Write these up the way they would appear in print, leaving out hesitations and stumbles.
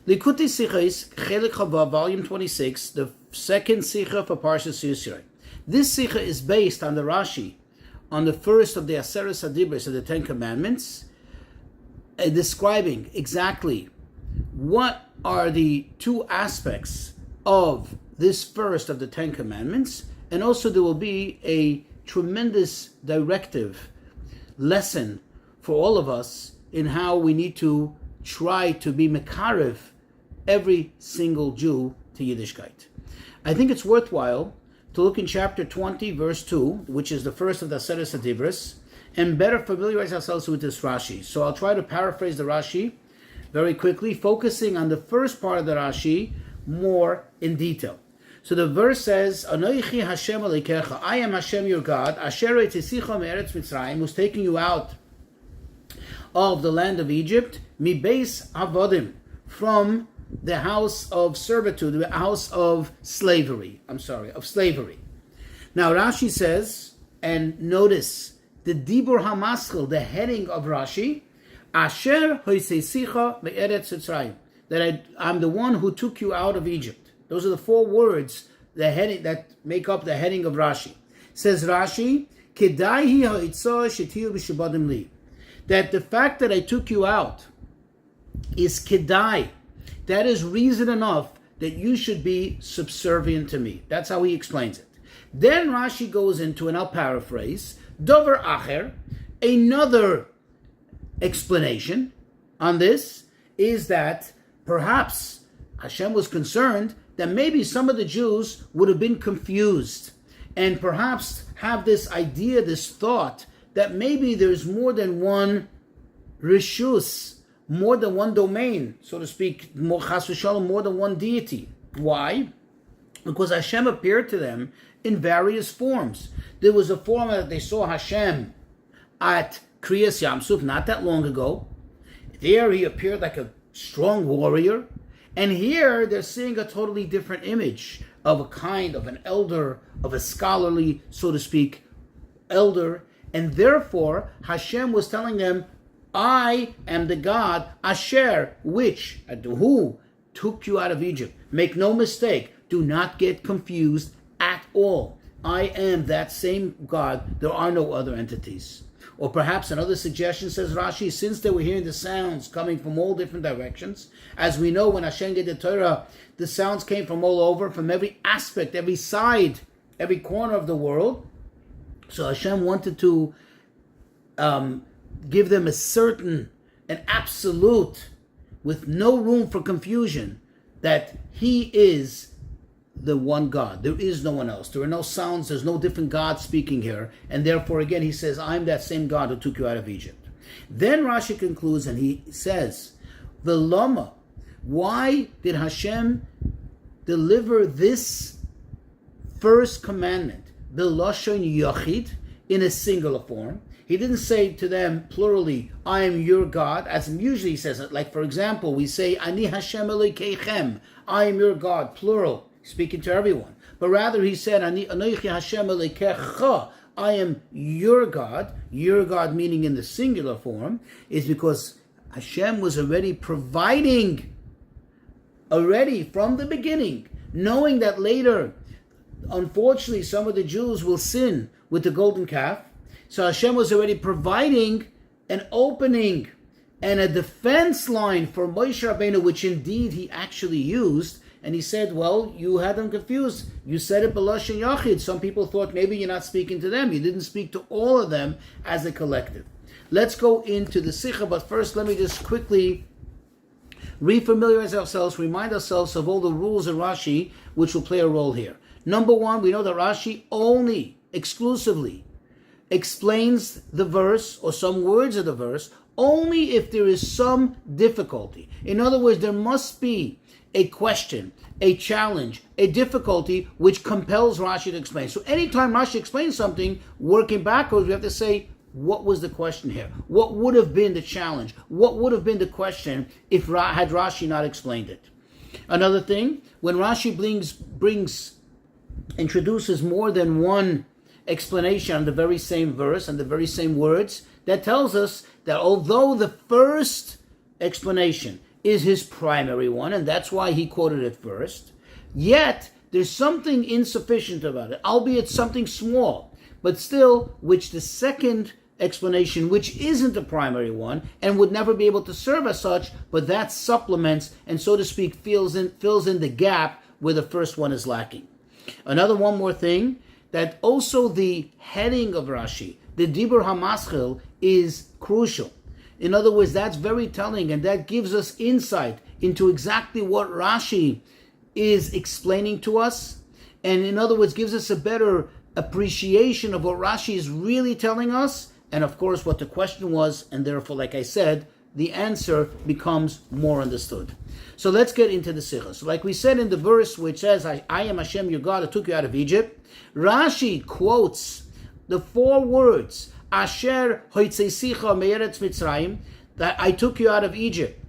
Likutei Sichos, Chelik Chava, volume 26, the second Sicha for Parshas Yisro. This Sicha is based on the Rashi, on the first of the Aseres Hadibros of the Ten Commandments, describing exactly what are the two aspects of this first of the Ten Commandments, and also there will be a tremendous directive lesson for all of us in how we need to try to be mekarev every single Jew to Yiddishkeit. I think it's worthwhile to look in chapter 20, verse 2, which is the first of the Aseres Hadibros, and better familiarize ourselves with this Rashi. So I'll try to paraphrase the Rashi very quickly, focusing on the first part of the Rashi more in detail. So the verse says, Anoichi Hashem Elokecha, I am Hashem your God, Asher Etzisicha me'eretz Mitzrayim, who's taking you out of the land of Egypt, mi beis avodim, from the house of servitude, the house of slavery. Of slavery. Now Rashi says, and notice the dibur hamaschil, the heading of Rashi, Asher hoisesicha me'eretz Mitzrayim, that I'm the one who took you out of Egypt. Those are the four words the heading that make up the heading of Rashi. Says Rashi, Kedai hi ha'itzah shetiu b'shabadim li, that the fact that I took you out is kedai. That is reason enough that you should be subservient to me. That's how he explains it. Then Rashi goes into, and I'll paraphrase, Dover Acher, another explanation on this is that perhaps Hashem was concerned that maybe some of the Jews would have been confused and perhaps have this idea, this thought, that maybe there's more than one rishus, more than one domain, so to speak, more chas v'shalom, more than one deity. Why? Because Hashem appeared to them in various forms. There was a form that they saw Hashem at Kriyas Yamsuf not that long ago. There he appeared like a strong warrior. And here they're seeing a totally different image of a kind of an elder, of a scholarly, so to speak, elder. And therefore, Hashem was telling them, I am the God, Asher, which, who took you out of Egypt. Make no mistake, do not get confused at all. I am that same God. There are no other entities. Or perhaps another suggestion, says Rashi, since they were hearing the sounds coming from all different directions, as we know when Hashem gave the Torah, the sounds came from all over, from every aspect, every side, every corner of the world. So Hashem wanted to give them a certain, an absolute, with no room for confusion, that He is the one God. There is no one else. There are no sounds. There's no different God speaking here. And therefore, again, he says, I'm that same God who took you out of Egypt. Then Rashi concludes and he says, V'lama, why did Hashem deliver this first commandment, B'lashon Yachid, in a singular form? He didn't say to them plurally, I am your God, as usually he says it. Like, for example, we say, Ani Hashem Elokeichem, I am your God, plural, speaking to everyone. But rather he said, Anoichi Hashem Elokecha, I am your God meaning in the singular form, is because Hashem was already providing, from the beginning, knowing that later, unfortunately, some of the Jews will sin with the golden calf. So Hashem was already providing an opening and a defense line for Moshe Rabbeinu, which indeed he actually used. And he said, well, you had them confused. You said it b'lashon yachid. Some people thought maybe you're not speaking to them. You didn't speak to all of them as a collective. Let's go into the Sicha, but first let me just quickly refamiliarize ourselves, remind ourselves of all the rules in Rashi, which will play a role here. Number one, we know that Rashi only, exclusively, explains the verse or some words of the verse only if there is some difficulty. In other words, there must be a question, a challenge, a difficulty which compels Rashi to explain. So anytime Rashi explains something, working backwards, we have to say, what was the question here? What would have been the challenge? What would have been the question if had Rashi not explained it? Another thing, when Rashi introduces more than one explanation on the very same verse and the very same words, that tells us that although the first explanation is his primary one, and that's why he quoted it first. Yet, there's something insufficient about it, albeit something small, but still, which the second explanation, which isn't the primary one, and would never be able to serve as such, but that supplements, and so to speak, fills in the gap where the first one is lacking. One more thing, that also the heading of Rashi, the Dibur HaMaschil, is crucial. In other words, that's very telling, and that gives us insight into exactly what Rashi is explaining to us, and in other words, gives us a better appreciation of what Rashi is really telling us, and of course what the question was, and therefore, like I said, the answer becomes more understood. So let's get into the Sichos. So like we said in the verse which says, I am Hashem your God, I took you out of Egypt, Rashi quotes the 4 words, Asher hoitzei Sicha me'eretz Mitzrayim, that I took you out of Egypt,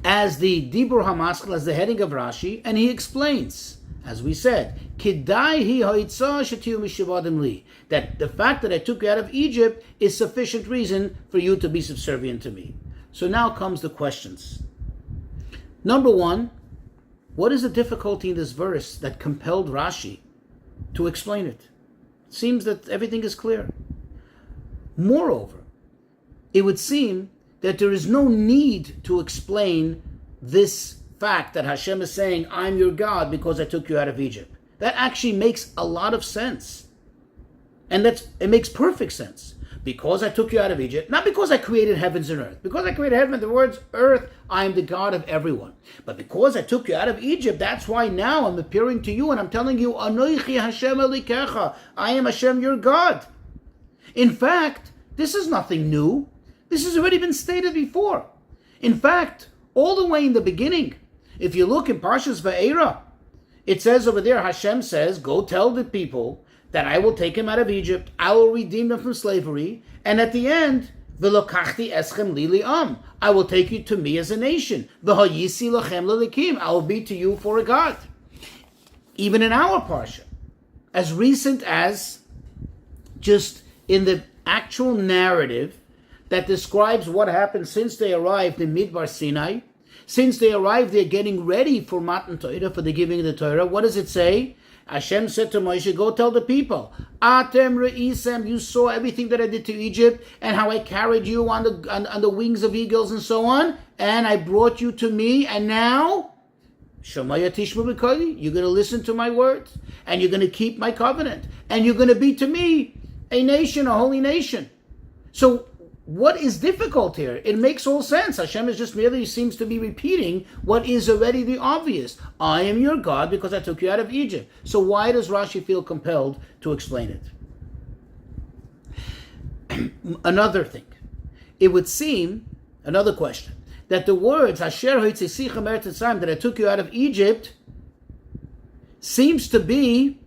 as the Dibur HaMaschil, as the heading of Rashi, and he explains, as we said, Kidai hi hoitzah shetiu mishivadim li, that the fact that I took you out of Egypt is sufficient reason for you to be subservient to me. So now comes the questions. Number 1, what is the difficulty in this verse that compelled Rashi to explain it? It seems that everything is clear. Moreover, it would seem that there is no need to explain this fact that Hashem is saying, I'm your God because I took you out of Egypt. That actually makes a lot of sense. And it makes perfect sense. Because I took you out of Egypt, not because I created heavens and earth. Because I created heaven and the words earth, I am the God of everyone. But because I took you out of Egypt, that's why now I'm appearing to you and I'm telling you, Anoichi Hashem Elikecha, I am Hashem your God. In fact, this is nothing new. This has already been stated before. In fact, all the way in the beginning, if you look in Parshas Va'era, it says over there, Hashem says, go tell the people that I will take him out of Egypt, I will redeem them from slavery, and at the end, V'lokachti eschem li li'am, I will take you to me as a nation. V'hayisi lachem l'likim, I will be to you for a God. Even in our Parsha, as recent as just in the actual narrative that describes what happened since they arrived in Midbar Sinai, since they arrived there getting ready for Matan Torah, for the giving of the Torah, what does it say? Hashem said to Moshe, go tell the people, Atem re'isem, you saw everything that I did to Egypt, and how I carried you on the wings of eagles and so on, and I brought you to me, and now, Shemaya tishma b'koli, you're going to listen to my words, and you're going to keep my covenant, and you're going to be to me a nation, a holy nation. So, what is difficult here? It makes all sense. Hashem is just merely seems to be repeating what is already the obvious. I am your God because I took you out of Egypt. So why does Rashi feel compelled to explain it? Another thing. It would seem, another question, that the words Asher hoitzei Sicha me'eretz Mitzrayim, that I took you out of Egypt, seems to be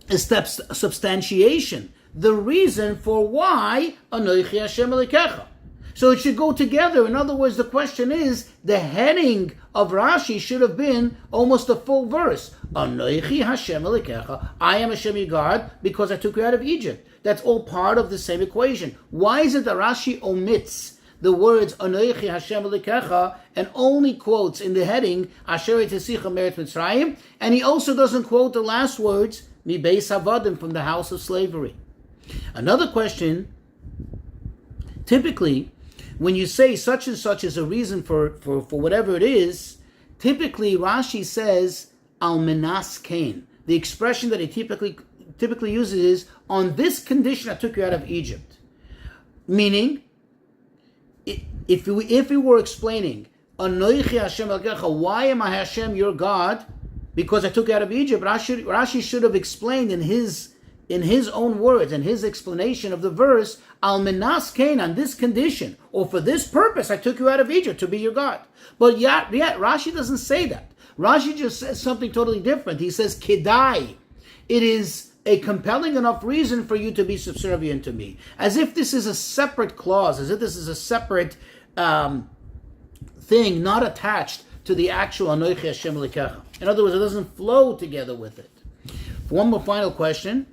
a substantiation, the reason for why Anoichi Hashem Elikecha. So it should go together. In other words, the question is, the heading of Rashi should have been almost a full verse. Anoichi Hashem Elikecha, I am Hashem your God because I took you out of Egypt. That's all part of the same equation. Why is it that Rashi omits the words Anoichi Hashem Elikecha and only quotes in the heading Asher hoitzei Sicha me'eretz Mitzrayim, and he also doesn't quote the last words Mi beis havadim, from the house of slavery? Another question, typically, when you say such and such is a reason for whatever it is, typically Rashi says, al menas kain. The expression that he typically uses is, on this condition I took you out of Egypt. Meaning, if we were explaining, Anoichi Hashem Elkecha, why am I Hashem your God? Because I took you out of Egypt, Rashi should have explained in his own words and his explanation of the verse, al menas kain, on this condition, or for this purpose, I took you out of Egypt to be your God. But yet Rashi doesn't say that. Rashi just says something totally different. He says, Kedai, it is a compelling enough reason for you to be subservient to me. As if this is a separate clause, as if this is a separate thing, not attached to the actual Anoichi Hashem Elikecha. In other words, it doesn't flow together with it. One more final question.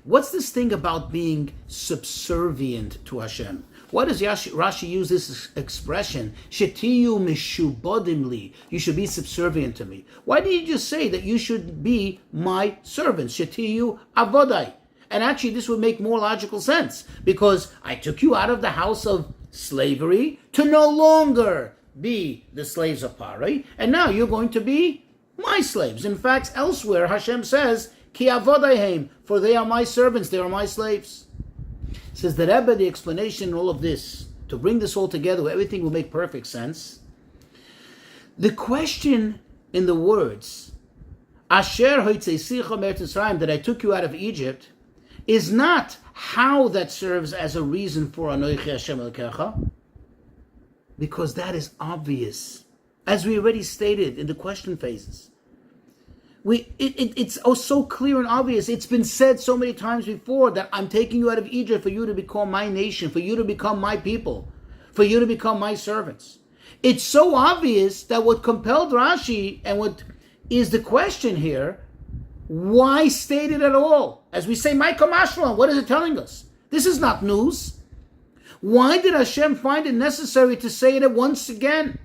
What's this thing about being subservient to Hashem? Why does Rashi use this expression? Shetiyu mishubodim li. You should be subservient to me. Why did he just say that you should be my servants? Shetiyu avodai. And actually, this would make more logical sense, because I took you out of the house of slavery to no longer be the slaves of Parai, and now you're going to be my slaves. In fact, elsewhere, Hashem says, Ki avodaihem, for they are my servants, they are my slaves. Says the Rebbe, the explanation in all of this, to bring this all together, everything will make perfect sense. The question in the words, Asher hoitzei Sicha me'eretz Mitzrayim, that I took you out of Egypt, is not how that serves as a reason for Anochi Hashem Elokecha, because that is obvious, as we already stated in the question phases. It's so clear and obvious. It's been said so many times before that I'm taking you out of Egypt for you to become my nation, for you to become my people, for you to become my servants. It's so obvious that what compelled Rashi, and what is the question here, why state it at all? As we say, Maika Mashma, what is it telling us? This is not news. Why did Hashem find it necessary to say it once again?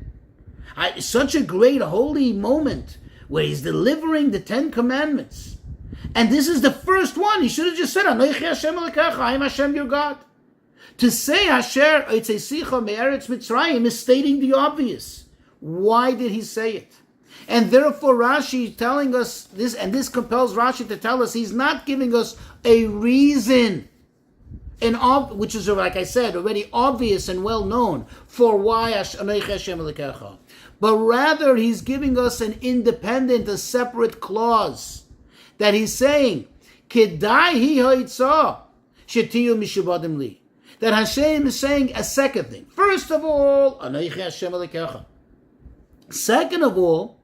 Such a great holy moment where he's delivering the 10 Commandments. And this is the first one. He should have just said, Anochi Hashem Elokecha, I am Hashem your God. To say Asher Eitzei Sicha Me'eretz Mitzrayim is stating the obvious. Why did he say it? And therefore Rashi is telling us this, and this compels Rashi to tell us he's not giving us a reason, which is, like I said, already obvious and well known, for why Anochi Hashem Elokecha. But rather he's giving us an independent, a separate clause, that he's saying, Kedai hi ha'itza shetiyu mishubadim li. That Hashem is saying a second thing. First of all, Anochi Hashem Elokecha. Second of all,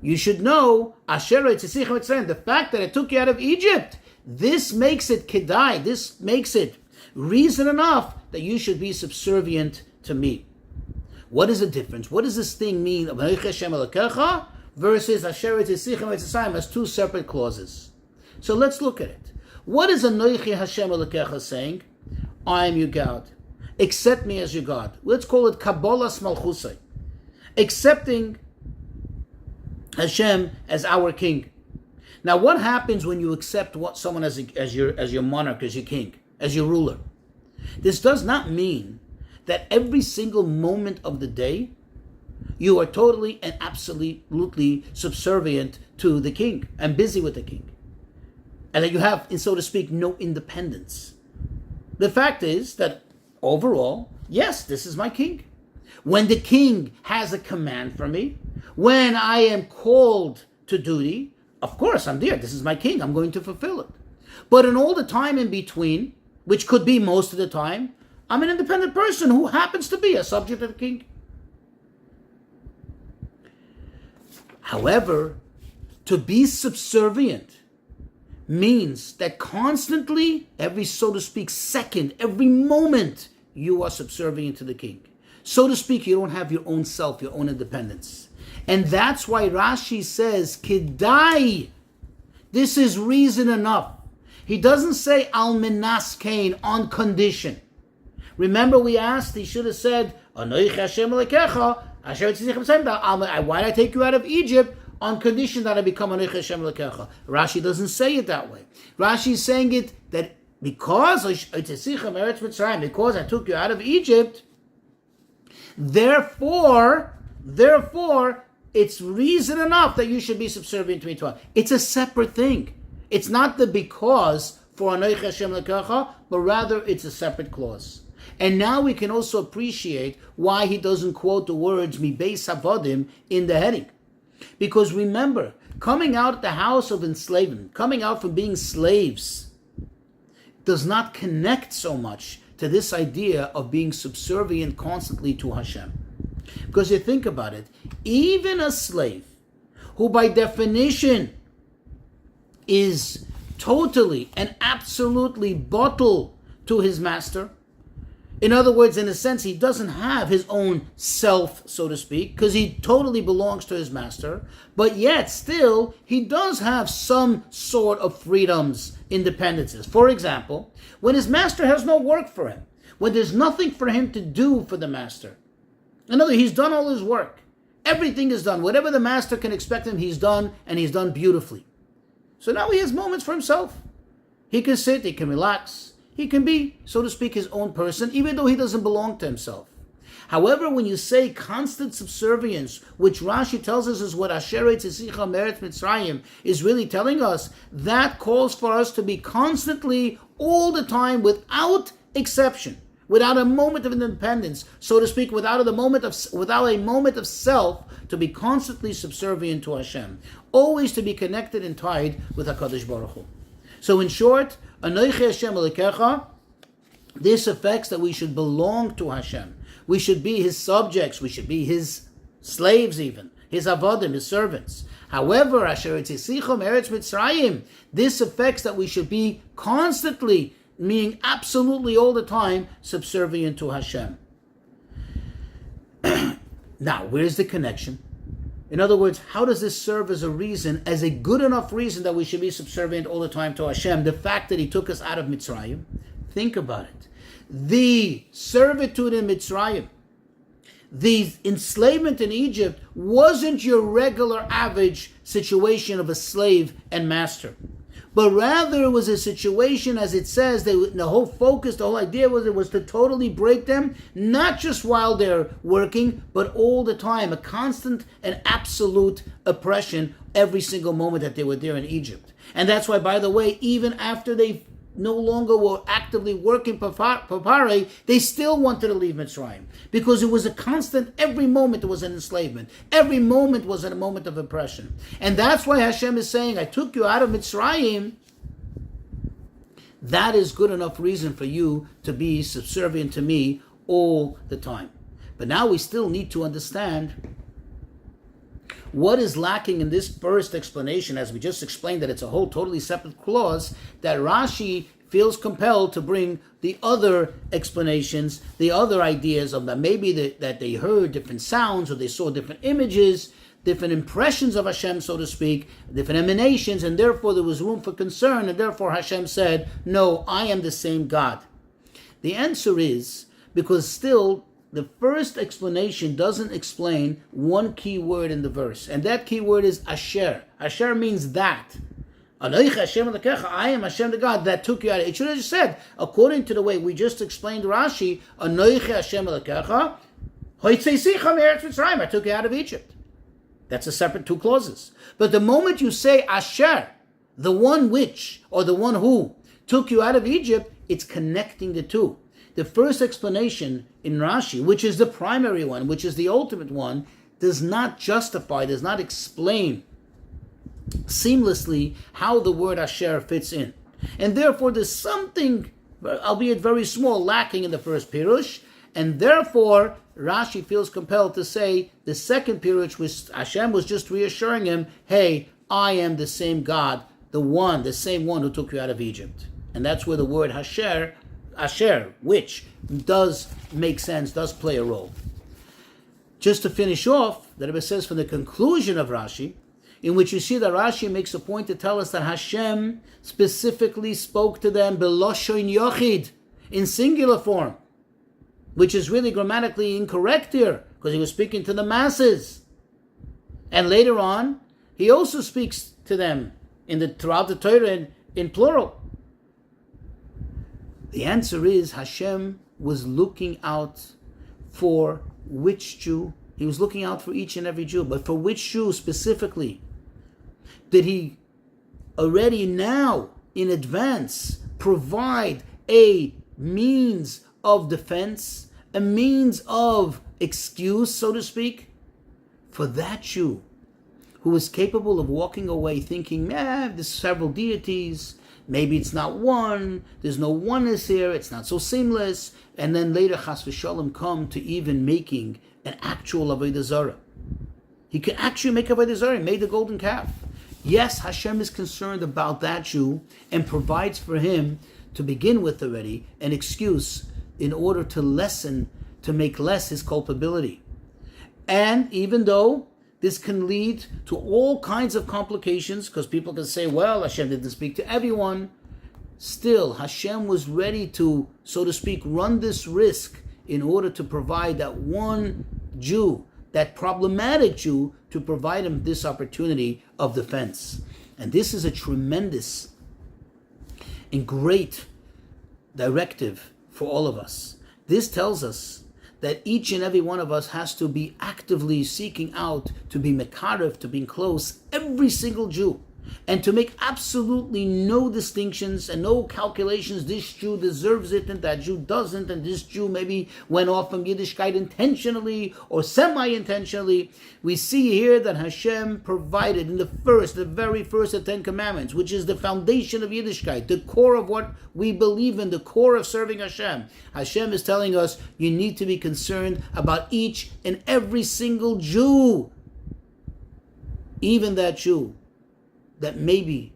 you should know, Asher Eitzei Sicha Mitzrayim, the fact that I took you out of Egypt, this makes it kedai, this makes it reason enough that you should be subservient to me. What is the difference? What does this thing mean of Anochi Hashem Elokecha versus Asher Eitzei Sicha Mitzrayim as two separate clauses? So let's look at it. What is Anochi Hashem Elokecha saying? I am your God. Accept me as your God. Let's call it Kabbalas Malchusai. Accepting Hashem as our king. Now, what happens when you accept someone as your monarch, as your king, as your ruler? This does not mean that every single moment of the day you are totally and absolutely subservient to the king and busy with the king, and that you have, so to speak, no independence. The fact is that overall, yes, this is my king. When the king has a command for me, when I am called to duty, of course I'm there. This is my king. I'm going to fulfill it. But in all the time in between, which could be most of the time, I'm an independent person who happens to be a subject of the king. However, to be subservient means that constantly, every, so to speak, second, every moment, you are subservient to the king. So to speak, you don't have your own self, your own independence. And that's why Rashi says, Kedai. This is reason enough. He doesn't say al minas kain, on condition. Remember we asked, he should have said, Anochi Hashem Elokecha, Asher Eitzei Sicha Mitzrayim, why did I take you out of Egypt? On condition that I become Anochi Hashem Elokecha. Rashi doesn't say it that way. Rashi is saying it that because Eitzei Sicha Me'eretz Mitzrayim, because I took you out of Egypt, Therefore, it's reason enough that you should be subservient to me. It's a separate thing. It's not the because for Anochi Hashem Elokecha, but rather it's a separate clause. And now we can also appreciate why he doesn't quote the words Mi Beis Avodim in the heading. Because remember, coming out of the house of enslavement, coming out from being slaves, does not connect so much to this idea of being subservient constantly to Hashem. Because you think about it, even a slave who by definition is totally and absolutely bottle to his master, in other words, in a sense, he doesn't have his own self, so to speak, because he totally belongs to his master, but yet still, he does have some sort of freedoms, independences. For example, when his master has no work for him, when there's nothing for him to do for the master. In other words, he's done all his work. Everything is done. Whatever the master can expect him, he's done, and he's done beautifully. So now he has moments for himself. He can sit, he can relax, he can be, so to speak, his own person, even though he doesn't belong to himself. However, when you say constant subservience, which Rashi tells us is what Asheretz Sicha Meretz Mitzrayim is really telling us, that calls for us to be constantly, all the time, without exception, without a moment of independence, so to speak, without a moment of self, to be constantly subservient to Hashem, always to be connected and tied with HaKadosh Baruch Hu. So in short, Anochi Hashem Elokecha, this affects that we should belong to Hashem. We should be His subjects. We should be His slaves even. His avodim, His servants. However, Asheretz Sichos Meretz Mitzrayim, this affects that we should be constantly, meaning absolutely all the time, subservient to Hashem. Now, where's the connection? In other words, how does this serve as a reason, as a good enough reason that we should be subservient all the time to Hashem? The fact that He took us out of Mitzrayim. Think about it. The servitude in Mitzrayim, the enslavement in Egypt, wasn't your regular average situation of a slave and master. But rather it was a situation, as it says, the whole focus, the whole idea was to totally break them, not just while they're working, but all the time, a constant and absolute oppression every single moment that they were there in Egypt. And that's why, by the way, even after they no longer were actively working papare, they still wanted to leave Mitzrayim, because it was a constant, every moment there was an enslavement, every moment was a moment of oppression. And that's why Hashem is saying, I took you out of Mitzrayim. That is good enough reason for you to be subservient to me all the time. But now we still need to understand what is lacking in this first explanation, as we just explained that it's a whole totally separate clause, that Rashi feels compelled to bring the other explanations, the other ideas of that maybe that they heard different sounds, or they saw different images, different impressions of Hashem, so to speak, different emanations, and therefore there was room for concern, and therefore Hashem said, no, I am the same God. The answer is, because still, the first explanation doesn't explain one key word in the verse, and that key word is asher. Asher means that. I am Hashem the God that took you out. It should have just said, according to the way we just explained Rashi, I took you out of Egypt. That's a separate two clauses. But the moment you say asher, the one which, or the one who took you out of Egypt, it's connecting the two. The first explanation in Rashi, which is the primary one, which is the ultimate one, does not justify, does not explain seamlessly how the word asher fits in. And therefore there's something, albeit very small, lacking in the first pirush, and therefore Rashi feels compelled to say the second pirush, which Hashem was just reassuring him, hey, I am the same God, the same one who took you out of Egypt. And that's where the word asher, which does make sense, does play a role. Just to finish off, the Rebbe says from the conclusion of Rashi, in which you see that Rashi makes a point to tell us that Hashem specifically spoke to them beloshon yochid, in singular form, which is really grammatically incorrect here, because he was speaking to the masses. And later on, he also speaks to them throughout the Torah in plural. The answer is Hashem was looking out for which Jew? He was looking out for each and every Jew, but for which Jew specifically did he already now in advance provide a means of defense, a means of excuse, so to speak, for that Jew who was capable of walking away thinking, there's several deities, maybe it's not one, there's no oneness here, it's not so seamless, and then later chas v'shalom come to even making an actual avodah zarah. He could actually make avodah zarah, he made the golden calf. Yes, Hashem is concerned about that Jew and provides for him, to begin with already, an excuse in order to make less his culpability. And even though this can lead to all kinds of complications, because people can say, well, Hashem didn't speak to everyone. still Hashem was ready to, so to speak, run this risk in order to provide that one Jew, that problematic Jew, to provide him this opportunity of defense. And this is a tremendous and great directive for all of us. This tells us that each and every one of us has to be actively seeking out to be mekarev, to be close every single Jew, and to make absolutely no distinctions and no calculations. This Jew deserves it and that Jew doesn't, and this Jew maybe went off from Yiddishkeit intentionally or semi-intentionally. We see here that Hashem provided in the very first of 10 Commandments, which is the foundation of Yiddishkeit, the core of what we believe in, the core of serving Hashem. Hashem is telling us you need to be concerned about each and every single Jew, even that Jew that maybe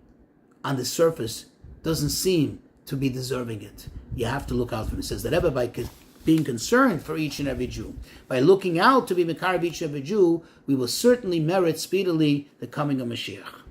on the surface doesn't seem to be deserving it. You have to look out for him. It says that ever by being concerned for each and every Jew, by looking out to be mekarev each and every Jew, we will certainly merit speedily the coming of Mashiach.